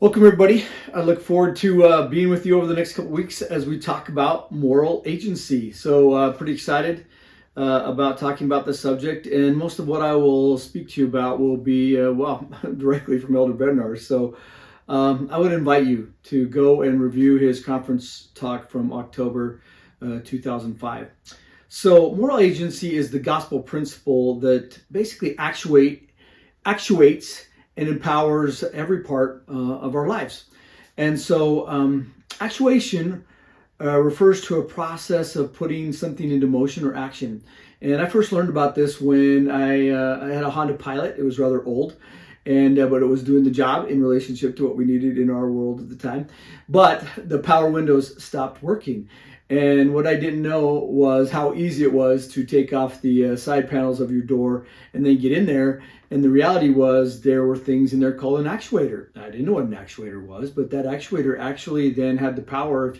Welcome, everybody. I look forward to being with you over the next couple weeks as we talk about moral agency. So pretty excited about talking about this subject. And most of what I will speak to you about will be, directly from Elder Bednar. So I would invite you to go and review his conference talk from October 2005. So moral agency is the gospel principle that basically actuates and empowers every part of our lives. And so actuation refers to a process of putting something into motion or action. And I first learned about this when I had a Honda Pilot. It was rather old, and but it was doing the job in relationship to what we needed in our world at the time. But the power windows stopped working. And what I didn't know was how easy it was to take off the side panels of your door and then get in there. And the reality was there were things in there called an actuator. I didn't know what an actuator was, but that actuator actually then had the power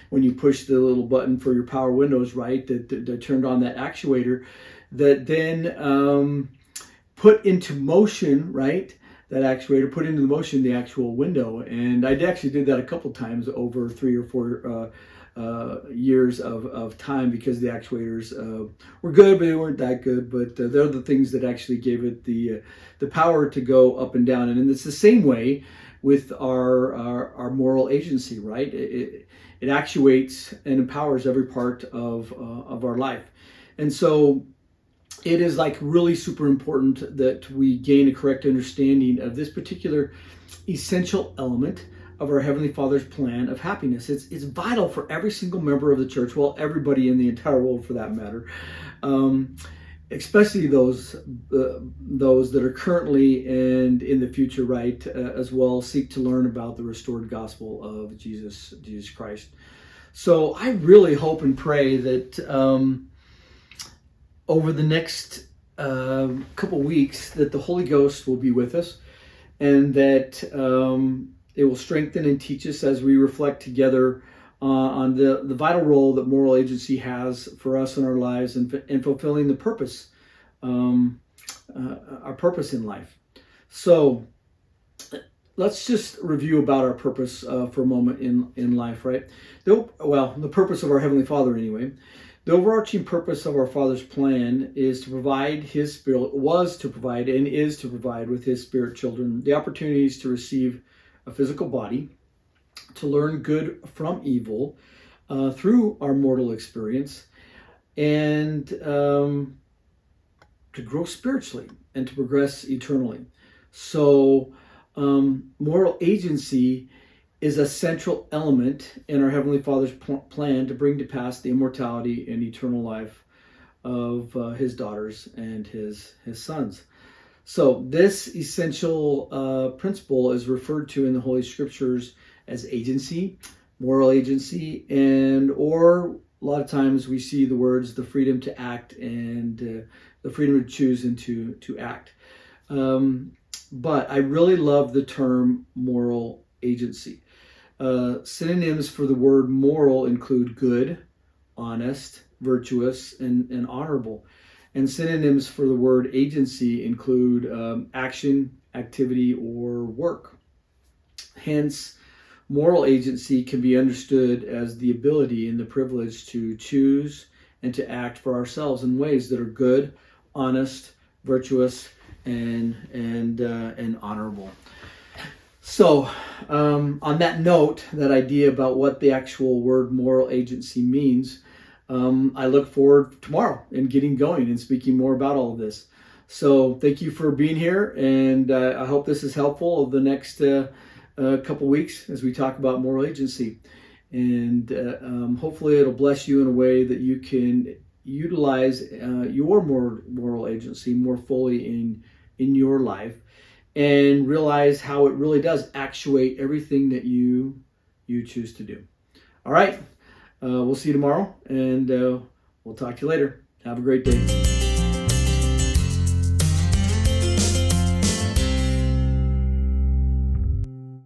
when you push the little button for your power windows, right, that turned on that actuator, that then put into motion, right, that actuator put into motion the actual window. And I actually did that a couple times over 3 or 4 years of time, because the actuators were good, but they weren't that good. But they're the things that actually gave it the power to go up and down. And it's the same way with our moral agency, right? It actuates and empowers every part of our life. And so it is like really super important that we gain a correct understanding of this particular essential element of our Heavenly Father's plan of happiness. It's vital for every single member of the church, well, everybody in the entire world for that matter, especially those that are currently and in the future, right, as well, seek to learn about the restored gospel of Jesus Christ. So I really hope and pray that over the next couple weeks that the Holy Ghost will be with us, and that it will strengthen and teach us as we reflect together on the vital role that moral agency has for us in our lives and fulfilling the purpose, our purpose in life. So let's just review about our purpose for a moment in life, right? The purpose of our Heavenly Father anyway. The overarching purpose of our Father's plan is to provide His Spirit, was to provide and is to provide with His Spirit children the opportunities to receive a physical body, to learn good from evil through our mortal experience, and to grow spiritually and to progress eternally. So moral agency is a central element in our Heavenly Father's plan to bring to pass the immortality and eternal life of His daughters and His sons. So this essential principle is referred to in the Holy Scriptures as agency, moral agency, or a lot of times we see the words the freedom to act and the freedom to choose and to act. But I really love the term moral agency. Synonyms for the word moral include good, honest, virtuous, and honorable. And synonyms for the word agency include action, activity, or work. Hence, moral agency can be understood as the ability and the privilege to choose and to act for ourselves in ways that are good, honest, virtuous, and honorable. So, on that note, that idea about what the actual word moral agency means, I look forward tomorrow and getting going and speaking more about all of this. So thank you for being here, and I hope this is helpful over the next couple weeks as we talk about moral agency. And hopefully it'll bless you in a way that you can utilize your moral agency more fully in your life, and realize how it really does actuate everything that you choose to do. All right. We'll see you tomorrow, and we'll talk to you later. Have a great day.